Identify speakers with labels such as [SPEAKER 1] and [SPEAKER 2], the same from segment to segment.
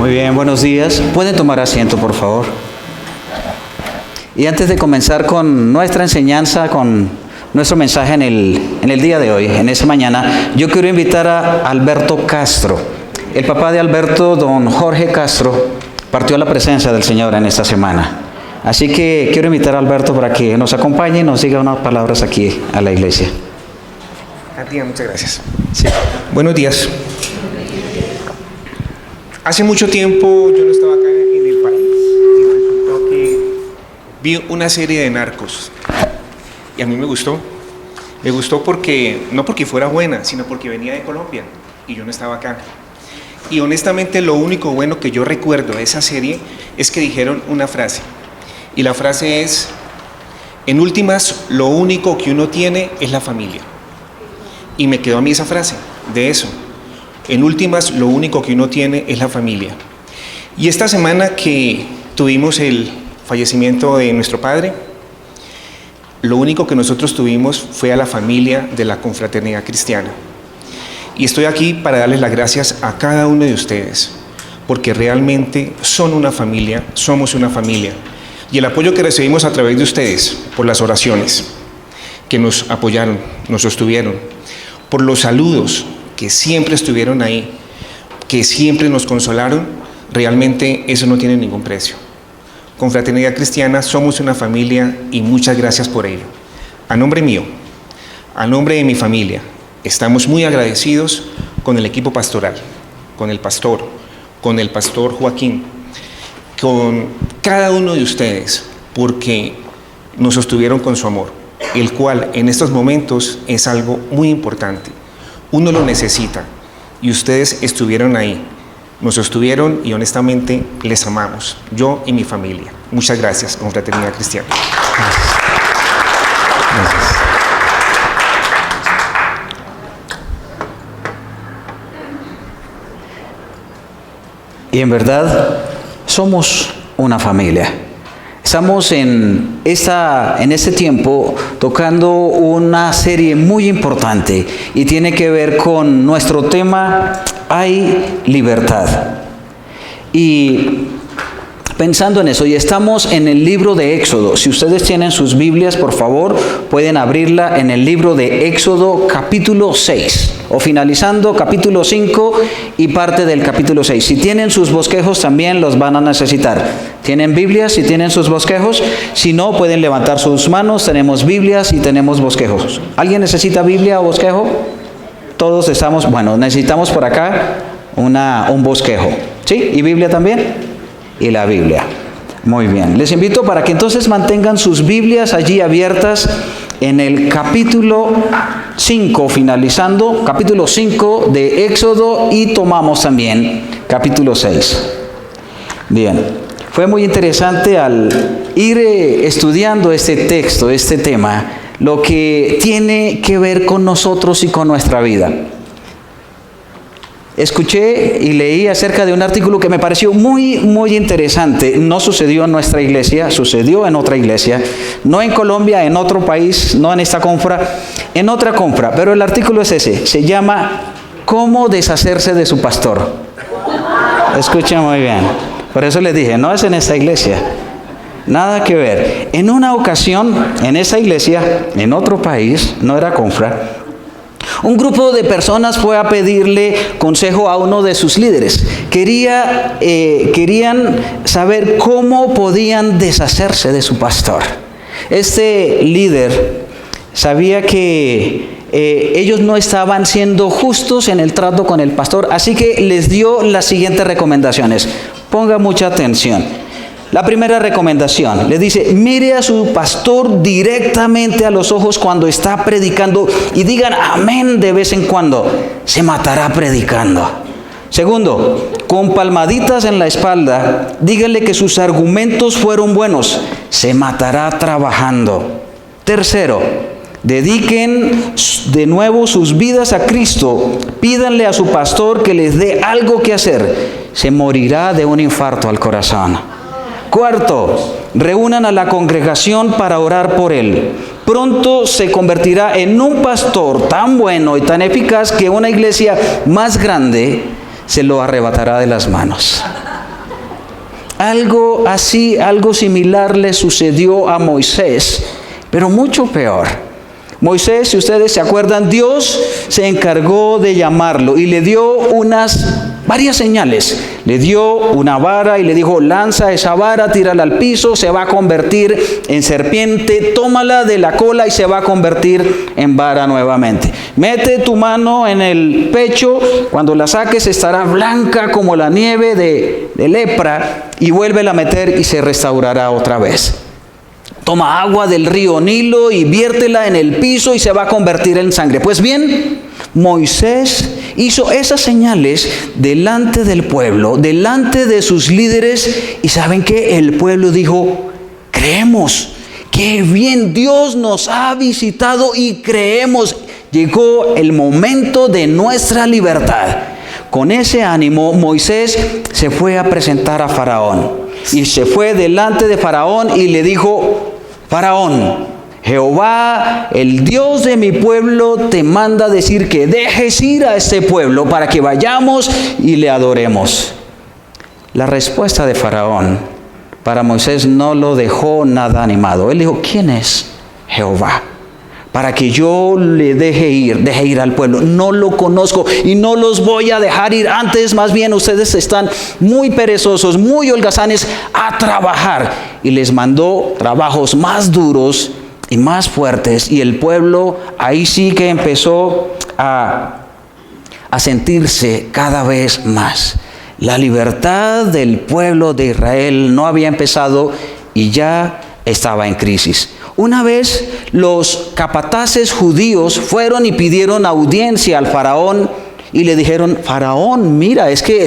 [SPEAKER 1] Muy bien, buenos días. ¿Pueden tomar asiento, por favor? Y antes de comenzar con nuestra enseñanza, con nuestro mensaje en el día de hoy, en esta mañana, yo quiero invitar a Alberto Castro. El papá de Alberto, don Jorge Castro, partió a la presencia del Señor en esta semana. Así que quiero invitar a Alberto para que nos acompañe y nos diga unas palabras aquí a la iglesia.
[SPEAKER 2] Muchas gracias. Sí. Buenos días. Hace mucho tiempo yo no estaba acá en el país y resultó que vi una serie de Narcos y a mí me gustó. Me gustó porque, no porque fuera buena, sino porque venía de Colombia y yo no estaba acá. Y honestamente lo único bueno que yo recuerdo de esa serie es que dijeron una frase. Y la frase es, en últimas, lo único que uno tiene es la familia. Y me quedó a mí esa frase, de eso. En últimas, lo único que uno tiene es la familia. Y esta semana que tuvimos el fallecimiento de nuestro padre, lo único que nosotros tuvimos fue a la familia de la confraternidad cristiana. Y estoy aquí para darles las gracias a cada uno de ustedes, porque realmente son una familia, somos una familia. Y el apoyo que recibimos a través de ustedes, por las oraciones que nos apoyaron, nos sostuvieron, por los saludos que siempre estuvieron ahí, que siempre nos consolaron, realmente eso no tiene ningún precio. Confraternidad Cristiana somos una familia y muchas gracias por ello. A nombre mío, a nombre de mi familia, estamos muy agradecidos con el equipo pastoral, con el pastor Joaquín, con cada uno de ustedes, porque nos sostuvieron con su amor, el cual en estos momentos es algo muy importante. Uno lo necesita y ustedes estuvieron ahí, nos sostuvieron y honestamente les amamos, yo y mi familia. Muchas gracias, Confraternidad Cristiana. Gracias.
[SPEAKER 1] Y en verdad, somos una familia. Estamos en este tiempo tocando una serie muy importante y tiene que ver con nuestro tema, hay libertad. Y pensando en eso, y estamos en el libro de Éxodo. Si ustedes tienen sus Biblias, por favor, pueden abrirla en el libro de Éxodo capítulo 6, o finalizando capítulo 5 y parte del capítulo 6. Si tienen sus bosquejos, también los van a necesitar. ¿Tienen Biblias? Si tienen sus bosquejos. Si no, pueden levantar sus manos. Tenemos Biblias y tenemos bosquejos. ¿Alguien necesita Biblia o bosquejo? Todos estamos, necesitamos por acá un bosquejo. ¿Sí? ¿Y Biblia también? Y la Biblia. Muy bien. Les invito para que entonces mantengan sus Biblias allí abiertas en el capítulo 5, finalizando capítulo 5 de Éxodo, y tomamos también capítulo 6. Bien. Fue muy interesante al ir estudiando este texto, este tema, lo que tiene que ver con nosotros y con nuestra vida. Escuché y leí acerca de un artículo que me pareció muy, muy interesante. No sucedió en nuestra iglesia, sucedió en otra iglesia, no en Colombia, en otro país, no en esta confra, en otra confra. Pero el artículo es ese, se llama ¿Cómo deshacerse de su pastor? Escuchen muy bien. Por eso les dije, no es en esta iglesia, nada que ver. En una ocasión, en esa iglesia, en otro país, no era confra, un grupo de personas fue a pedirle consejo a uno de sus líderes. Querían saber cómo podían deshacerse de su pastor. Este líder sabía que ellos no estaban siendo justos en el trato con el pastor, así que les dio las siguientes recomendaciones. Ponga mucha atención. La primera recomendación, le dice, mire a su pastor directamente a los ojos cuando está predicando y digan amén de vez en cuando. Se matará predicando. Segundo, con palmaditas en la espalda, dígale que sus argumentos fueron buenos. Se matará trabajando. Tercero, dediquen de nuevo sus vidas a Cristo. Pídanle a su pastor que les dé algo que hacer. Se morirá de un infarto al corazón. Cuarto, reúnan a la congregación para orar por él. Pronto se convertirá en un pastor tan bueno y tan eficaz que una iglesia más grande se lo arrebatará de las manos. Algo así, algo similar le sucedió a Moisés, pero mucho peor. Moisés, si ustedes se acuerdan, Dios se encargó de llamarlo y le dio varias señales. Le dio una vara y le dijo: lanza esa vara, tírala al piso, se va a convertir en serpiente, tómala de la cola y se va a convertir en vara nuevamente. Mete tu mano en el pecho, cuando la saques estará blanca como la nieve de lepra, y vuélvela a meter y se restaurará otra vez. Toma agua del río Nilo y viértela en el piso y se va a convertir en sangre. Pues bien, Moisés hizo esas señales delante del pueblo, delante de sus líderes, y ¿saben qué? El pueblo dijo: creemos, qué bien, Dios nos ha visitado y creemos. Llegó el momento de nuestra libertad. Con ese ánimo, Moisés se fue a presentar a Faraón. Y se fue delante de Faraón y le dijo: Faraón, Jehová, el Dios de mi pueblo, te manda decir que dejes ir a este pueblo para que vayamos y le adoremos. La respuesta de Faraón para Moisés no lo dejó nada animado. Él dijo: ¿quién es Jehová para que yo le deje ir al pueblo? No lo conozco y no los voy a dejar ir. Antes, más bien, ustedes están muy perezosos, muy holgazanes, a trabajar. Y les mandó trabajos más duros y más fuertes. Y el pueblo ahí sí que empezó a sentirse cada vez más. La libertad del pueblo de Israel no había empezado y ya estaba en crisis. Una vez los capataces judíos fueron y pidieron audiencia al faraón y le dijeron: Faraón, mira, es que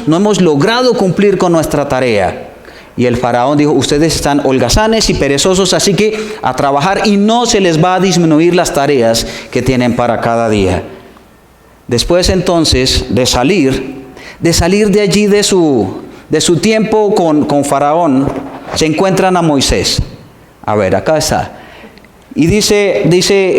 [SPEAKER 1] no hemos logrado cumplir con nuestra tarea. Y el faraón dijo: ustedes están holgazanes y perezosos, así que a trabajar, y no se les va a disminuir las tareas que tienen para cada día. Después entonces de salir de allí de su tiempo con Faraón, se encuentran a Moisés. A ver, acá está. Y dice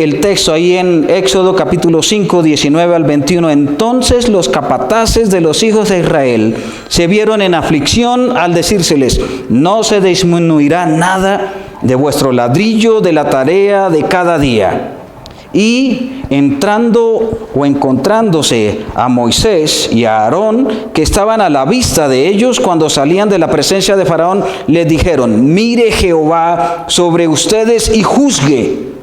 [SPEAKER 1] el texto ahí en Éxodo capítulo 5, 19 al 21. Entonces los capataces de los hijos de Israel se vieron en aflicción al decírseles: no se disminuirá nada de vuestro ladrillo de la tarea de cada día. Y encontrándose a Moisés y a Aarón, que estaban a la vista de ellos cuando salían de la presencia de Faraón, les dijeron: mire Jehová sobre ustedes y juzgue,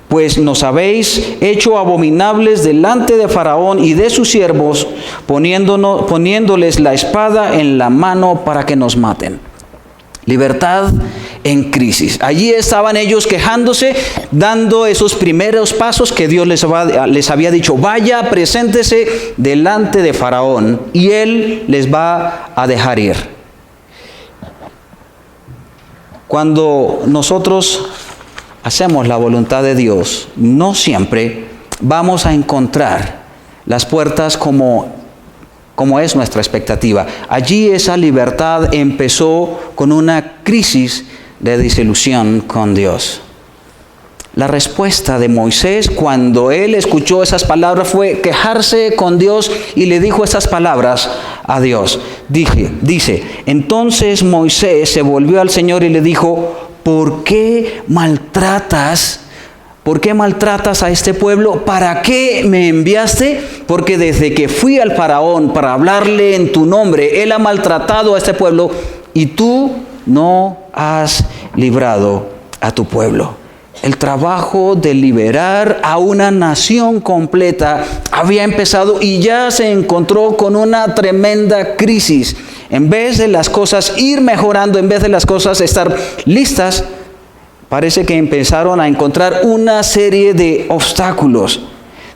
[SPEAKER 1] pues nos habéis hecho abominables delante de Faraón y de sus siervos, poniéndoles la espada en la mano para que nos maten. Libertad en crisis. Allí estaban ellos quejándose, dando esos primeros pasos que Dios les había dicho: vaya, preséntese delante de Faraón y él les va a dejar ir. Cuando nosotros hacemos la voluntad de Dios, no siempre vamos a encontrar las puertas como es nuestra expectativa. Allí esa libertad empezó con una crisis de desilusión con Dios. La respuesta de Moisés cuando él escuchó esas palabras fue quejarse con Dios y le dijo esas palabras a Dios. Dice, entonces Moisés se volvió al Señor y le dijo: ¿por qué maltratas a este pueblo? ¿Para qué me enviaste? Porque desde que fui al faraón para hablarle en tu nombre, él ha maltratado a este pueblo y tú no has librado a tu pueblo. El trabajo de liberar a una nación completa había empezado y ya se encontró con una tremenda crisis. En vez de las cosas ir mejorando, en vez de las cosas estar listas, parece que empezaron a encontrar una serie de obstáculos.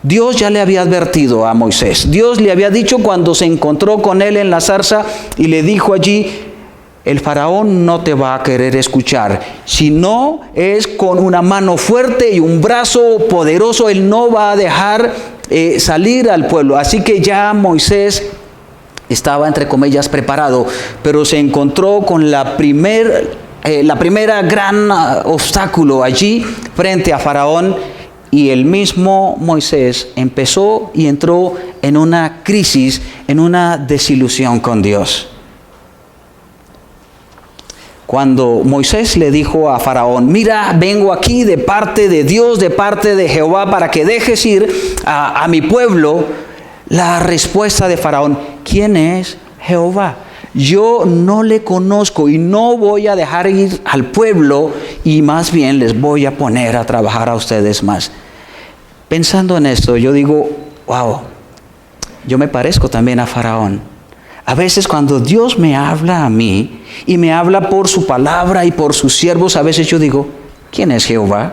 [SPEAKER 1] Dios ya le había advertido a Moisés. Dios le había dicho cuando se encontró con él en la zarza y le dijo allí: el faraón no te va a querer escuchar. Si no es con una mano fuerte y un brazo poderoso, él no va a dejar salir al pueblo. Así que ya Moisés estaba, entre comillas, preparado, pero se encontró con la primera gran obstáculo allí frente a Faraón, y el mismo Moisés empezó y entró en una crisis, en una desilusión con Dios. cuando Moisés le dijo a Faraón, mira, vengo aquí de parte de Dios, de parte de Jehová, para que dejes ir a mi pueblo, la respuesta de Faraón, ¿quién es Jehová? Yo no le conozco y no voy a dejar ir al pueblo y más bien les voy a poner a trabajar a ustedes más. Pensando en esto, yo digo, wow, yo me parezco también a Faraón. A veces cuando Dios me habla a mí y me habla por su palabra y por sus siervos, a veces yo digo, ¿quién es Jehová?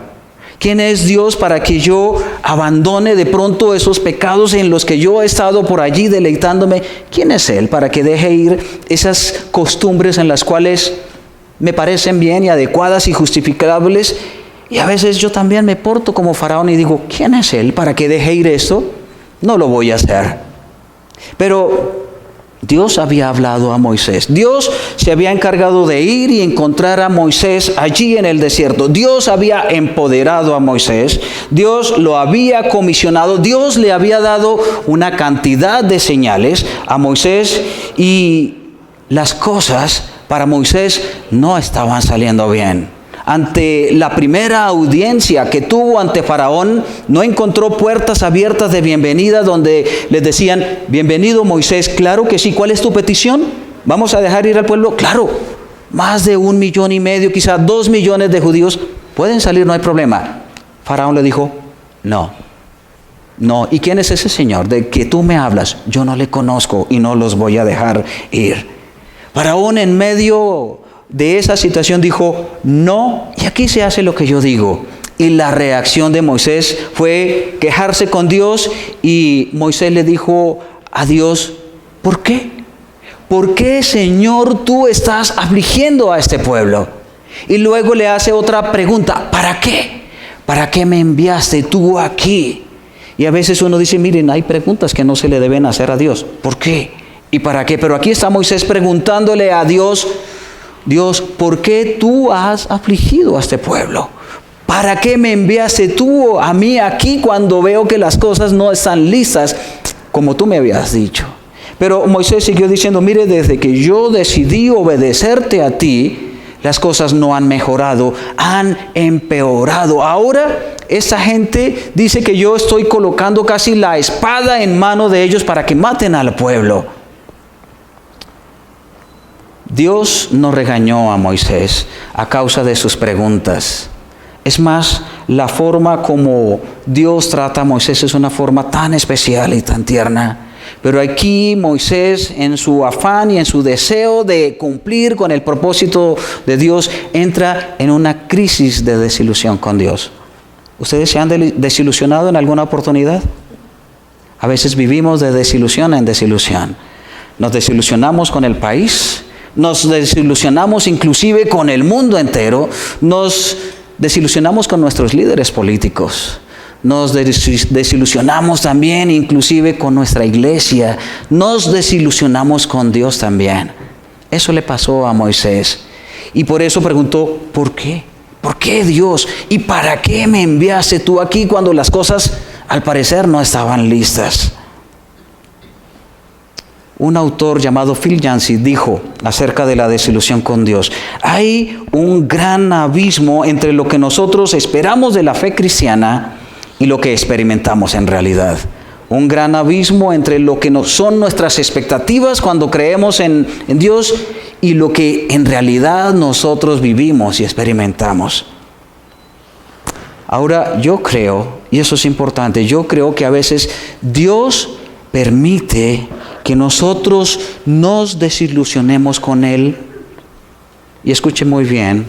[SPEAKER 1] ¿Quién es Dios para que yo abandone de pronto esos pecados en los que yo he estado por allí deleitándome? ¿Quién es Él para que deje ir esas costumbres en las cuales me parecen bien y adecuadas y justificables? Y a veces yo también me porto como Faraón y digo, ¿quién es Él para que deje ir esto? No lo voy a hacer. Pero Dios había hablado a Moisés. Dios se había encargado de ir y encontrar a Moisés allí en el desierto. Dios había empoderado a Moisés. Dios lo había comisionado. Dios le había dado una cantidad de señales a Moisés y las cosas para Moisés no estaban saliendo bien. Ante la primera audiencia que tuvo ante Faraón, no encontró puertas abiertas de bienvenida donde les decían, bienvenido Moisés, claro que sí, ¿cuál es tu petición? ¿Vamos a dejar ir al pueblo? Claro, más de 1,5 millones, quizás 2 millones de judíos, pueden salir, no hay problema. Faraón le dijo, no. ¿Y quién es ese señor de que tú me hablas? Yo no le conozco y no los voy a dejar ir. Faraón en medio de esa situación dijo, no, y aquí se hace lo que yo digo. Y la reacción de Moisés fue quejarse con Dios y Moisés le dijo a Dios, ¿por qué? ¿Por qué, Señor, tú estás afligiendo a este pueblo? Y luego le hace otra pregunta, ¿para qué? ¿Para qué me enviaste tú aquí? Y a veces uno dice, miren, hay preguntas que no se le deben hacer a Dios. ¿Por qué? ¿Y para qué? Pero aquí está Moisés preguntándole a Dios, Dios, ¿por qué tú has afligido a este pueblo? ¿Para qué me enviaste tú a mí aquí cuando veo que las cosas no están listas como tú me habías dicho? Pero Moisés siguió diciendo, mire, desde que yo decidí obedecerte a ti, las cosas no han mejorado, han empeorado. Ahora esa gente dice que yo estoy colocando casi la espada en mano de ellos para que maten al pueblo. Dios no regañó a Moisés a causa de sus preguntas. Es más, la forma como Dios trata a Moisés es una forma tan especial y tan tierna. Pero aquí Moisés, en su afán y en su deseo de cumplir con el propósito de Dios, entra en una crisis de desilusión con Dios. ¿Ustedes se han desilusionado en alguna oportunidad? A veces vivimos de desilusión en desilusión. Nos desilusionamos con el país. Nos desilusionamos inclusive con el mundo entero. Nos desilusionamos con nuestros líderes políticos. Nos desilusionamos también inclusive con nuestra iglesia. Nos desilusionamos con Dios también. Eso le pasó a Moisés. Y por eso preguntó, ¿por qué? ¿Por qué, Dios? ¿Y para qué me enviaste tú aquí cuando las cosas al parecer no estaban listas? Un autor llamado Phil Yancey dijo acerca de la desilusión con Dios, hay un gran abismo entre lo que nosotros esperamos de la fe cristiana y lo que experimentamos en realidad. Un gran abismo entre lo que son nuestras expectativas cuando creemos en Dios y lo que en realidad nosotros vivimos y experimentamos. Ahora yo creo, y eso es importante, yo creo que a veces Dios permite que nosotros nos desilusionemos con Él. Y escuche muy bien,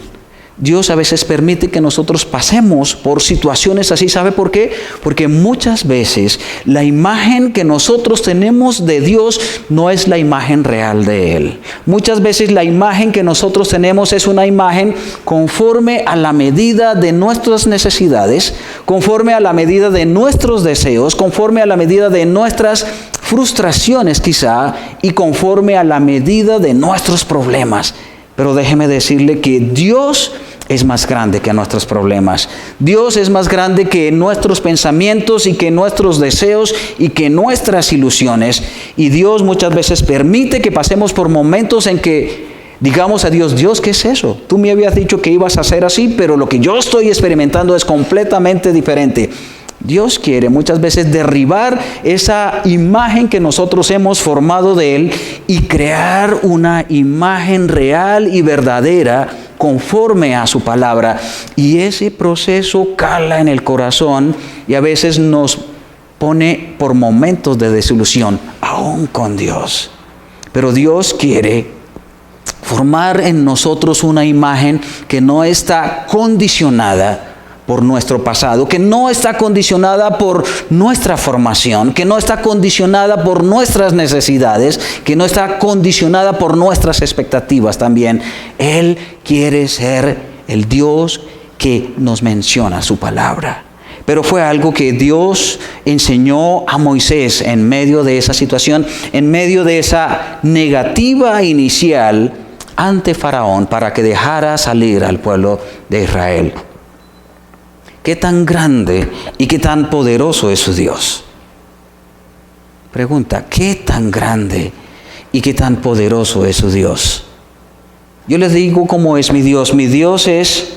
[SPEAKER 1] Dios a veces permite que nosotros pasemos por situaciones así. ¿Sabe por qué? Porque muchas veces la imagen que nosotros tenemos de Dios no es la imagen real de Él. Muchas veces la imagen que nosotros tenemos es una imagen conforme a la medida de nuestras necesidades, conforme a la medida de nuestros deseos, conforme a la medida de nuestras frustraciones quizá, y conforme a la medida de nuestros problemas. Pero déjeme decirle que Dios es más grande que nuestros problemas. Dios es más grande que nuestros pensamientos y que nuestros deseos y que nuestras ilusiones. Y Dios muchas veces permite que pasemos por momentos en que Digamos a Dios, Dios, ¿qué es eso? Tú me habías dicho que ibas a hacer así, pero lo que yo estoy experimentando es completamente diferente. Dios quiere muchas veces derribar esa imagen que nosotros hemos formado de Él y crear una imagen real y verdadera conforme a su palabra. Y ese proceso cala en el corazón y a veces nos pone por momentos de desilusión, aún con Dios. Pero Dios quiere formar en nosotros una imagen que no está condicionada por nuestro pasado, que no está condicionada por nuestra formación, que no está condicionada por nuestras necesidades, que no está condicionada por nuestras expectativas también. Él quiere ser el Dios que nos menciona su palabra. Pero fue algo que Dios enseñó a Moisés en medio de esa situación, en medio de esa negativa inicial ante Faraón para que dejara salir al pueblo de Israel. ¿Qué tan grande y qué tan poderoso es su Dios? Pregunta, ¿qué tan grande y qué tan poderoso es su Dios? Yo les digo cómo es mi Dios. Mi Dios es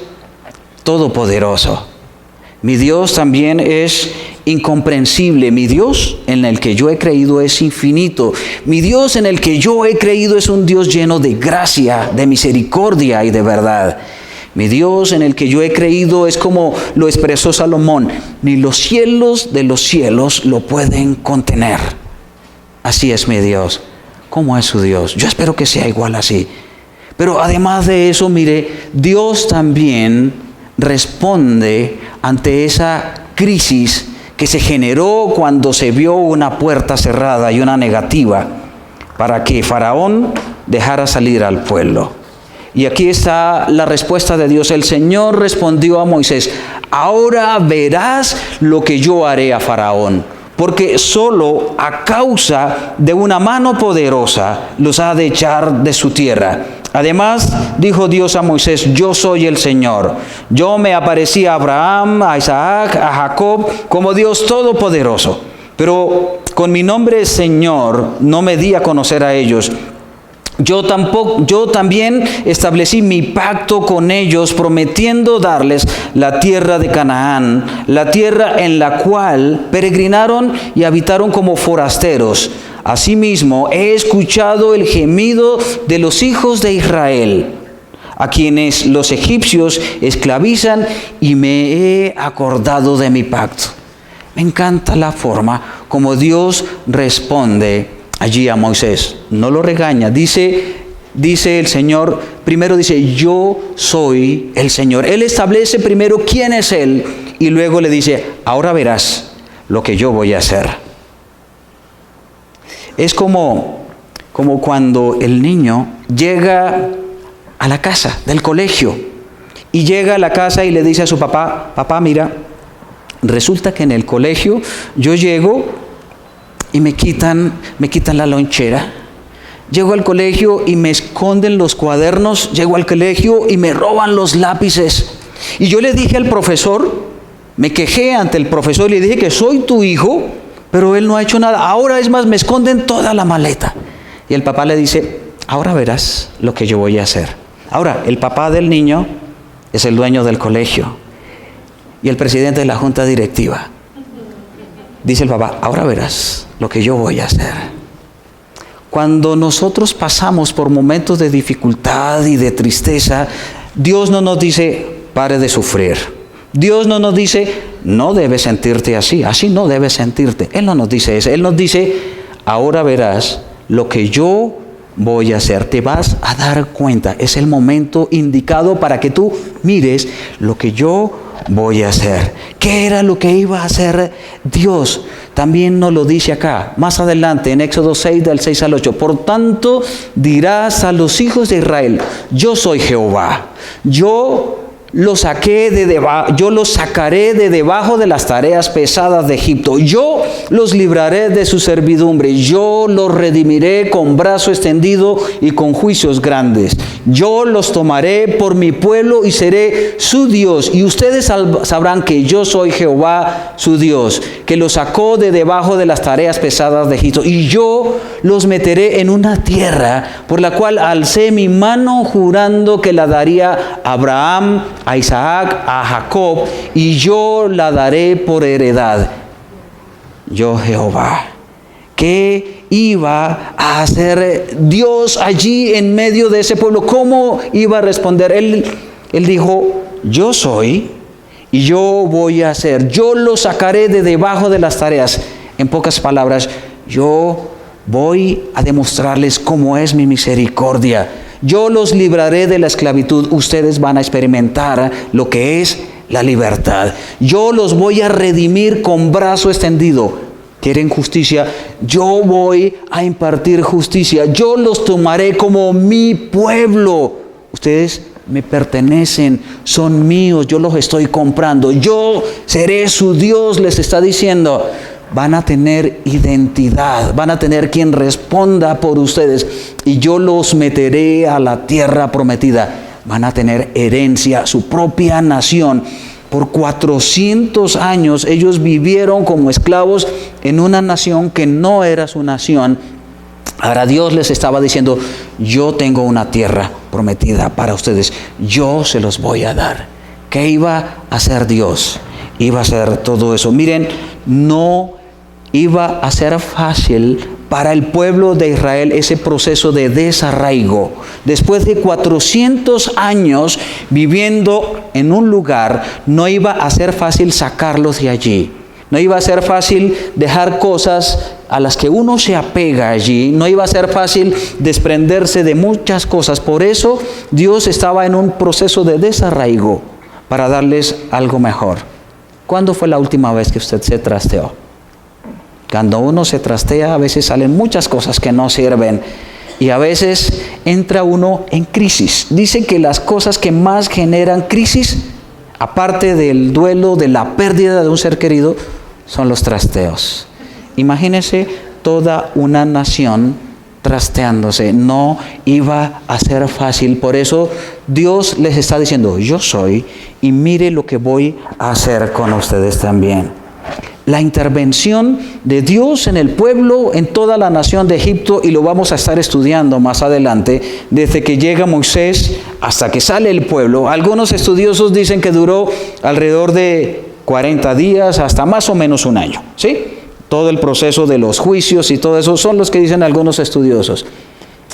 [SPEAKER 1] todopoderoso. Mi Dios también es incomprensible. Mi Dios en el que yo he creído es infinito. Mi Dios en el que yo he creído es un Dios lleno de gracia, de misericordia y de verdad. Mi Dios en el que yo he creído es como lo expresó Salomón: ni los cielos de los cielos lo pueden contener. Así es mi Dios. ¿Cómo es su Dios? Yo espero que sea igual así. Pero además de eso, mire, Dios también responde ante esa crisis que se generó cuando se vio una puerta cerrada y una negativa para que Faraón dejara salir al pueblo. Y aquí está la respuesta de Dios. El Señor respondió a Moisés: ahora verás lo que yo haré a Faraón, porque solo a causa de una mano poderosa los ha de echar de su tierra. Además, dijo Dios a Moisés: yo soy el Señor. Yo me aparecí a Abraham, a Isaac, a Jacob, como Dios todopoderoso. Pero con mi nombre Señor no me di a conocer a ellos. Yo también establecí mi pacto con ellos, prometiendo darles la tierra de Canaán, la tierra en la cual peregrinaron y habitaron como forasteros. Asimismo, he escuchado el gemido de los hijos de Israel, a quienes los egipcios esclavizan, y me he acordado de mi pacto. Me encanta la forma como Dios responde allí a Moisés. No lo regaña. Dice el Señor, primero dice: yo soy el Señor. Él establece primero quién es Él y luego le dice: ahora verás lo que yo voy a hacer. Es como cuando el niño llega a la casa del colegio y llega a la casa y le dice a su papá: papá, mira, resulta que en el colegio yo llego y me quitan la lonchera. Llego al colegio y me esconden los cuadernos. Llego al colegio y me roban los lápices. Y yo le dije al profesor, me quejé ante el profesor y le dije que soy tu hijo, pero él no ha hecho nada. Ahora es más, me esconden toda la maleta. Y el papá le dice: ahora verás lo que yo voy a hacer. Ahora, el papá del niño es el dueño del colegio y el presidente de la junta directiva. Dice el papá: ahora verás lo que yo voy a hacer. Cuando nosotros pasamos por momentos de dificultad y de tristeza, Dios no nos dice: pare de sufrir. Dios no nos dice: no debes sentirte así, así no debes sentirte. Él no nos dice eso. Él nos dice: ahora verás lo que yo voy a hacer. Te vas a dar cuenta. Es el momento indicado para que tú mires lo que yo voy a hacer. ¿Qué era lo que iba a hacer Dios? También nos lo dice acá, más adelante en Éxodo 6, del 6 al 8. Por tanto, dirás a los hijos de Israel: yo soy Jehová. Yo yo los sacaré de debajo de las tareas pesadas de Egipto. Yo los libraré de su servidumbre. Yo los redimiré con brazo extendido y con juicios grandes. Yo los tomaré por mi pueblo y seré su Dios. Y ustedes sabrán que yo soy Jehová su Dios, que los sacó de debajo de las tareas pesadas de Egipto. Y yo los meteré en una tierra por la cual alcé mi mano jurando que la daría a Abraham, a Isaac, a Jacob, y yo la daré por heredad. Yo Jehová. ¿Qué iba a hacer Dios allí en medio de ese pueblo? ¿Cómo iba a responder? Él dijo, yo soy y yo voy a hacer. Yo lo sacaré de debajo de las tareas. En pocas palabras, yo voy a demostrarles cómo es mi misericordia. Yo los libraré de la esclavitud. Ustedes van a experimentar lo que es la libertad. Yo los voy a redimir con brazo extendido. ¿Quieren justicia? Yo voy a impartir justicia. Yo los tomaré como mi pueblo. Ustedes me pertenecen, son míos, yo los estoy comprando. Yo seré su Dios, les está diciendo. Van a tener identidad, van a tener quien responda por ustedes, y yo los meteré a la tierra prometida. Van a tener herencia, su propia nación. Por 400 años ellos vivieron como esclavos en una nación que no era su nación. Ahora Dios les estaba diciendo, yo tengo una tierra prometida para ustedes, yo se los voy a dar. ¿Qué iba a hacer Dios? Iba a hacer todo eso. Miren, no iba a ser fácil para el pueblo de Israel ese proceso de desarraigo. Después de 400 años viviendo en un lugar, no iba a ser fácil sacarlos de allí. No iba a ser fácil dejar cosas a las que uno se apega allí. No iba a ser fácil desprenderse de muchas cosas. Por eso Dios estaba en un proceso de desarraigo para darles algo mejor. ¿Cuándo fue la última vez que usted se trasteó? Cuando uno se trastea, a veces salen muchas cosas que no sirven y a veces entra uno en crisis. Dicen que las cosas que más generan crisis, aparte del duelo, de la pérdida de un ser querido, son los trasteos. Imagínense toda una nación trasteándose. No iba a ser fácil. Por eso Dios les está diciendo, yo soy, y mire lo que voy a hacer con ustedes también. La intervención de Dios en el pueblo, en toda la nación de Egipto, y lo vamos a estar estudiando más adelante, desde que llega Moisés hasta que sale el pueblo. Algunos estudiosos dicen que duró alrededor de 40 días hasta más o menos un año, ¿sí? Todo el proceso de los juicios y todo eso son los que dicen algunos estudiosos.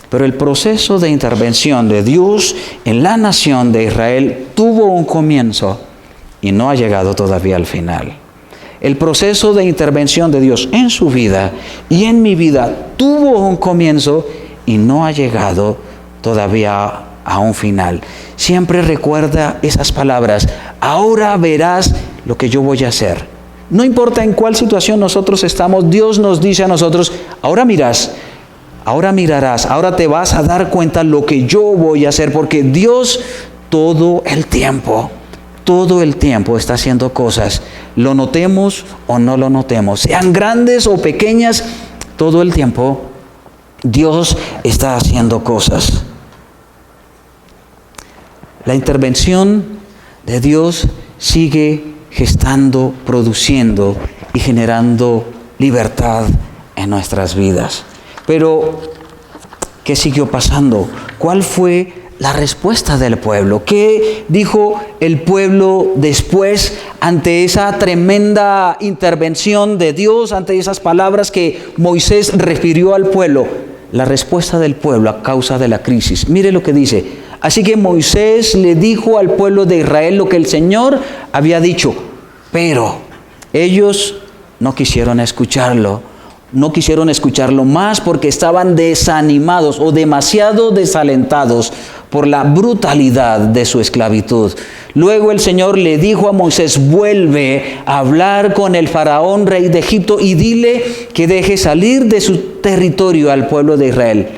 [SPEAKER 1] Pero el proceso de intervención de Dios en la nación de Israel tuvo un comienzo y no ha llegado todavía al final. El proceso de intervención de Dios en su vida y en mi vida tuvo un comienzo y no ha llegado todavía a un final. Siempre recuerda esas palabras. Ahora verás lo que yo voy a hacer. No importa en cuál situación nosotros estamos, Dios nos dice a nosotros, ahora mirás, ahora mirarás, ahora te vas a dar cuenta lo que yo voy a hacer, porque Dios todo el tiempo está haciendo cosas, lo notemos o no lo notemos, sean grandes o pequeñas, todo el tiempo Dios está haciendo cosas. La intervención de Dios sigue gestando, produciendo y generando libertad en nuestras vidas. Pero, ¿qué siguió pasando? ¿Cuál fue la respuesta del pueblo? ¿Qué dijo el pueblo después ante esa tremenda intervención de Dios, ante esas palabras que Moisés refirió al pueblo? La respuesta del pueblo a causa de la crisis. Mire lo que dice. Así que Moisés le dijo al pueblo de Israel lo que el Señor había dicho, pero ellos no quisieron escucharlo. No quisieron escucharlo más porque estaban desanimados o demasiado desalentados por la brutalidad de su esclavitud. Luego el Señor le dijo a Moisés, vuelve a hablar con el faraón rey de Egipto y dile que deje salir de su territorio al pueblo de Israel.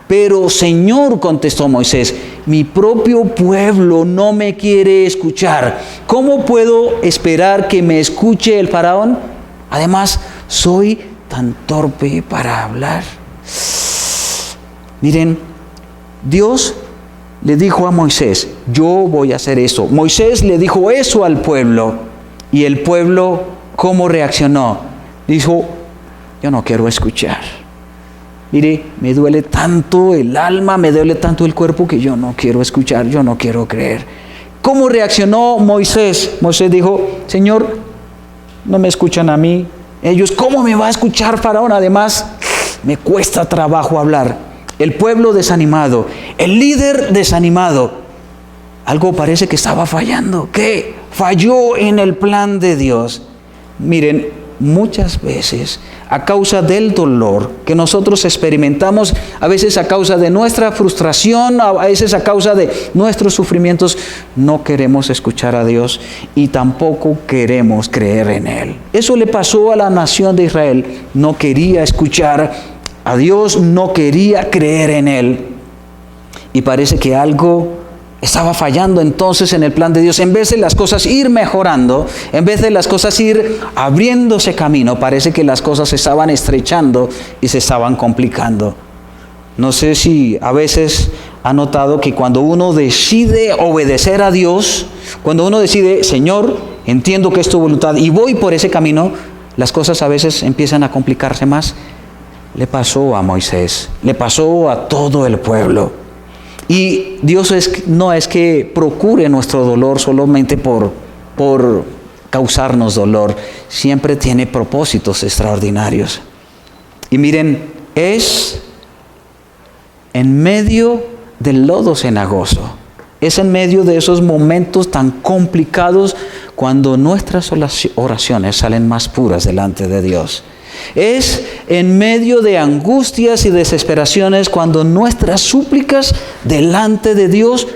[SPEAKER 1] Pero Señor, contestó Moisés, mi propio pueblo no me quiere escuchar. ¿Cómo puedo esperar que me escuche el faraón? Además, soy tan torpe para hablar. Miren, Dios le dijo a Moisés, yo voy a hacer eso. Moisés le dijo eso al pueblo. Y el pueblo, ¿cómo reaccionó? Dijo, yo no quiero escuchar. Mire, me duele tanto el alma, me duele tanto el cuerpo que yo no quiero escuchar, yo no quiero creer. ¿Cómo reaccionó Moisés? Moisés dijo, Señor, no me escuchan a mí. Ellos, ¿cómo me va a escuchar Faraón? Además, me cuesta trabajo hablar. El pueblo desanimado, el líder desanimado. Algo parece que estaba fallando. ¿Qué? Falló en el plan de Dios. Miren, muchas veces a causa del dolor que nosotros experimentamos, a veces a causa de nuestra frustración, a veces a causa de nuestros sufrimientos, no queremos escuchar a Dios y tampoco queremos creer en Él. Eso le pasó a la nación de Israel. No quería escuchar a Dios, no quería creer en Él. Y parece que algo estaba fallando entonces en el plan de Dios. En vez de las cosas ir mejorando, en vez de las cosas ir abriéndose camino, parece que las cosas se estaban estrechando y se estaban complicando. No sé si a veces ha notado que cuando uno decide obedecer a Dios, cuando uno decide, Señor, entiendo que es tu voluntad y voy por ese camino, las cosas a veces empiezan a complicarse más. Le pasó a Moisés, le pasó a todo el pueblo. Y Dios no es que procure nuestro dolor solamente por causarnos dolor. Siempre tiene propósitos extraordinarios. Y miren, es en medio del lodo cenagoso. Es en medio de esos momentos tan complicados cuando nuestras oraciones salen más puras delante de Dios. Es en medio de angustias y desesperaciones cuando nuestras súplicas delante de Dios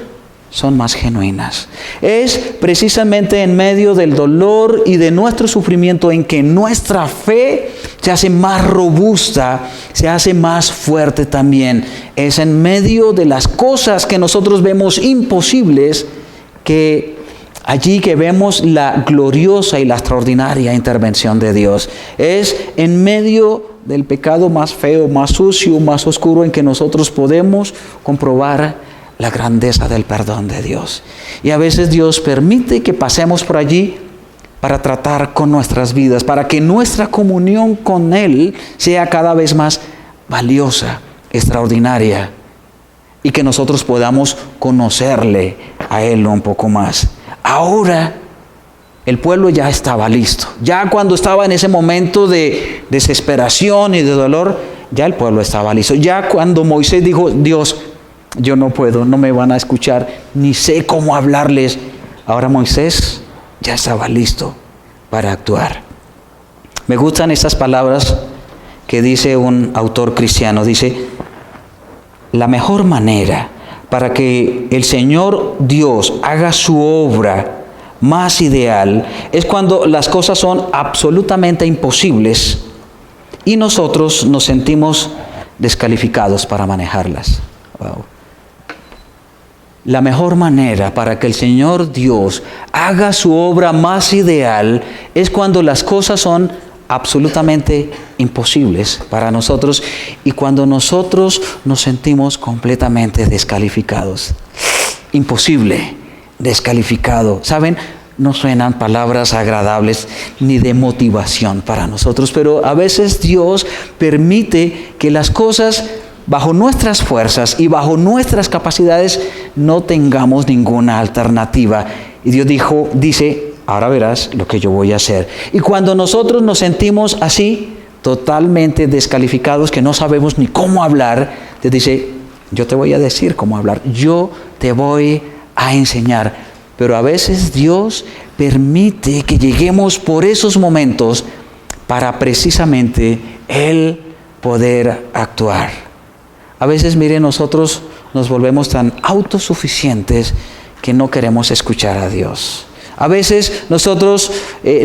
[SPEAKER 1] son más genuinas. Es precisamente en medio del dolor y de nuestro sufrimiento en que nuestra fe se hace más robusta, se hace más fuerte también. Es en medio de las cosas que nosotros vemos imposibles que allí que vemos la gloriosa y la extraordinaria intervención de Dios. Es en medio del pecado más feo, más sucio, más oscuro en que nosotros podemos comprobar la grandeza del perdón de Dios. Y a veces Dios permite que pasemos por allí para tratar con nuestras vidas, para que nuestra comunión con Él sea cada vez más valiosa, extraordinaria, y que nosotros podamos conocerle a Él un poco más. Ahora el pueblo ya estaba listo. Ya cuando estaba en ese momento de desesperación y de dolor, ya el pueblo estaba listo. Ya cuando Moisés dijo, Dios, yo no puedo, no me van a escuchar, ni sé cómo hablarles. Ahora Moisés ya estaba listo para actuar. Me gustan estas palabras que dice un autor cristiano. Dice, la mejor manera para que el Señor Dios haga su obra más ideal es cuando las cosas son absolutamente imposibles y nosotros nos sentimos descalificados para manejarlas. Wow. La mejor manera para que el Señor Dios haga su obra más ideal es cuando las cosas son absolutamente imposibles para nosotros y cuando nosotros nos sentimos completamente descalificados. Imposible, descalificado. ¿Saben? No suenan palabras agradables ni de motivación para nosotros, pero a veces Dios permite que las cosas bajo nuestras fuerzas y bajo nuestras capacidades no tengamos ninguna alternativa. Y Dios dice, ahora verás lo que yo voy a hacer. Y cuando nosotros nos sentimos así, totalmente descalificados, que no sabemos ni cómo hablar, Dios dice, yo te voy a decir cómo hablar, yo te voy a enseñar. Pero a veces Dios permite que lleguemos por esos momentos para precisamente Él poder actuar. A veces, miren, nosotros nos volvemos tan autosuficientes que no queremos escuchar a Dios. A veces nosotros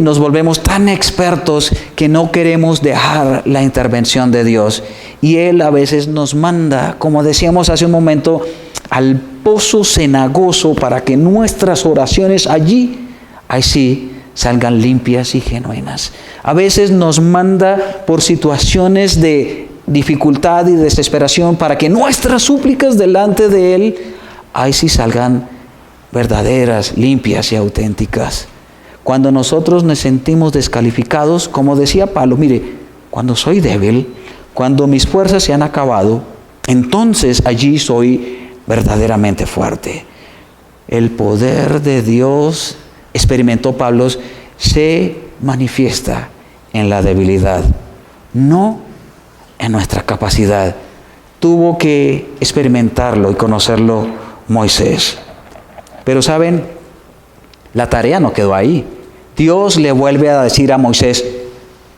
[SPEAKER 1] nos volvemos tan expertos que no queremos dejar la intervención de Dios. Y Él a veces nos manda, como decíamos hace un momento, al pozo cenagoso para que nuestras oraciones allí, ahí sí, salgan limpias y genuinas. A veces nos manda por situaciones de dificultad y desesperación para que nuestras súplicas delante de Él, ahí sí salgan verdaderas, limpias y auténticas. Cuando nosotros nos sentimos descalificados, como decía Pablo, mire, cuando soy débil, cuando mis fuerzas se han acabado, entonces allí soy verdaderamente fuerte. El poder de Dios, experimentó Pablo, se manifiesta en la debilidad, no en nuestra capacidad. Tuvo que experimentarlo y conocerlo Moisés. Pero ¿saben? La tarea no quedó ahí. Dios le vuelve a decir a Moisés,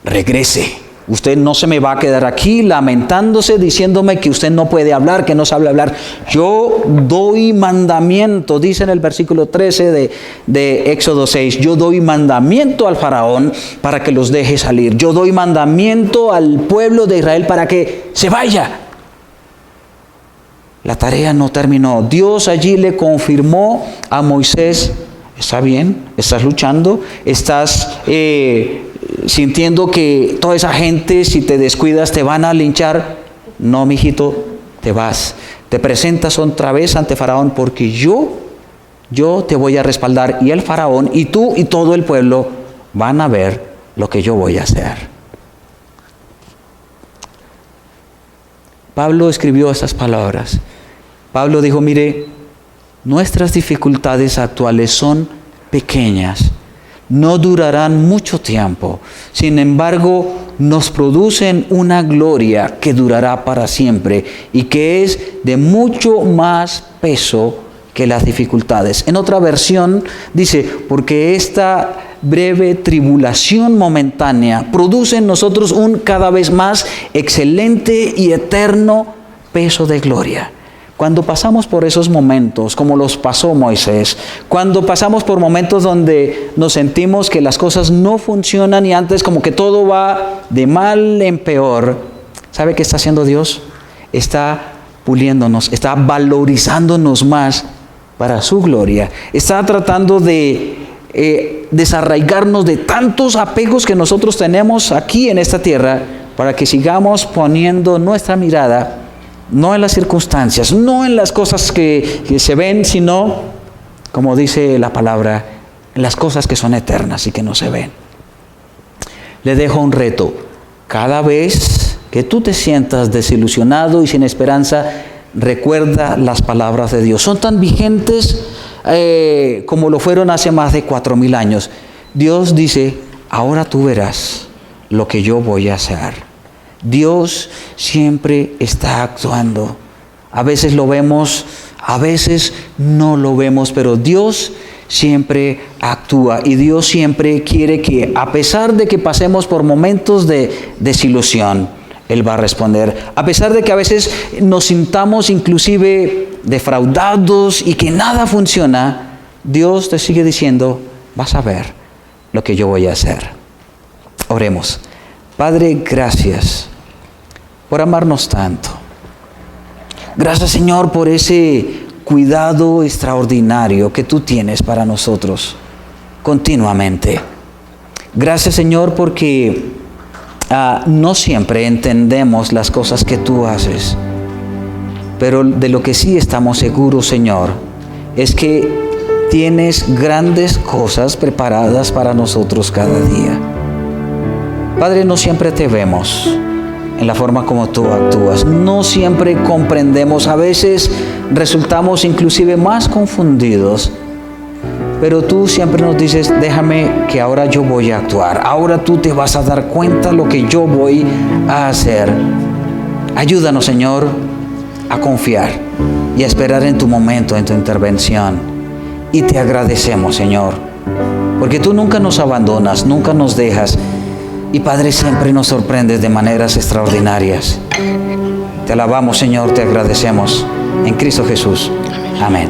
[SPEAKER 1] regrese. Usted no se me va a quedar aquí lamentándose, diciéndome que usted no puede hablar, que no sabe hablar. Yo doy mandamiento, dice en el versículo 13 de Éxodo 6, yo doy mandamiento al faraón para que los deje salir. Yo doy mandamiento al pueblo de Israel para que se vaya. La tarea no terminó. Dios allí le confirmó a Moisés, está bien, estás luchando, estás sintiendo que toda esa gente, si te descuidas, te van a linchar. No, mijito, te vas. Te presentas otra vez ante Faraón porque yo te voy a respaldar. Y el Faraón y tú y todo el pueblo van a ver lo que yo voy a hacer. Pablo escribió estas palabras. Pablo dijo, mire, nuestras dificultades actuales son pequeñas. No durarán mucho tiempo, sin embargo, nos producen una gloria que durará para siempre y que es de mucho más peso que las dificultades. En otra versión dice, porque esta breve tribulación momentánea produce en nosotros un cada vez más excelente y eterno peso de gloria. Cuando pasamos por esos momentos, como los pasó Moisés, cuando pasamos por momentos donde nos sentimos que las cosas no funcionan y antes como que todo va de mal en peor, ¿sabe qué está haciendo Dios? Está puliéndonos, está valorizándonos más para su gloria. Está tratando de desarraigarnos de tantos apegos que nosotros tenemos aquí en esta tierra para que sigamos poniendo nuestra mirada no en las circunstancias, no en las cosas que se ven, sino, como dice la palabra, en las cosas que son eternas y que no se ven. Le dejo un reto. Cada vez que tú te sientas desilusionado y sin esperanza, recuerda las palabras de Dios. Son tan vigentes como lo fueron hace más de 4,000 años. Dios dice, ahora tú verás lo que yo voy a hacer. Dios siempre está actuando. A veces lo vemos, a veces no lo vemos, pero Dios siempre actúa y Dios siempre quiere que, a pesar de que pasemos por momentos de desilusión, Él va a responder. A pesar de que a veces nos sintamos inclusive defraudados y que nada funciona, Dios te sigue diciendo, vas a ver lo que yo voy a hacer. Oremos. Padre, gracias por amarnos tanto. Gracias, Señor, por ese cuidado extraordinario que tú tienes para nosotros continuamente. Gracias, Señor, porque no siempre entendemos las cosas que tú haces. Pero de lo que sí estamos seguros, Señor, es que tienes grandes cosas preparadas para nosotros cada día. Padre, no siempre te vemos en la forma como tú actúas. No siempre comprendemos. A veces resultamos inclusive más confundidos. Pero tú siempre nos dices, déjame que ahora yo voy a actuar. Ahora tú te vas a dar cuenta lo que yo voy a hacer. Ayúdanos, Señor, a confiar y a esperar en tu momento, en tu intervención. Y te agradecemos, Señor, porque tú nunca nos abandonas, nunca nos dejas. Y Padre, siempre nos sorprendes de maneras extraordinarias. Te alabamos, Señor, te agradecemos. En Cristo Jesús. Amén.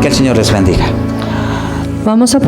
[SPEAKER 1] Que el Señor les bendiga.
[SPEAKER 3] Vamos a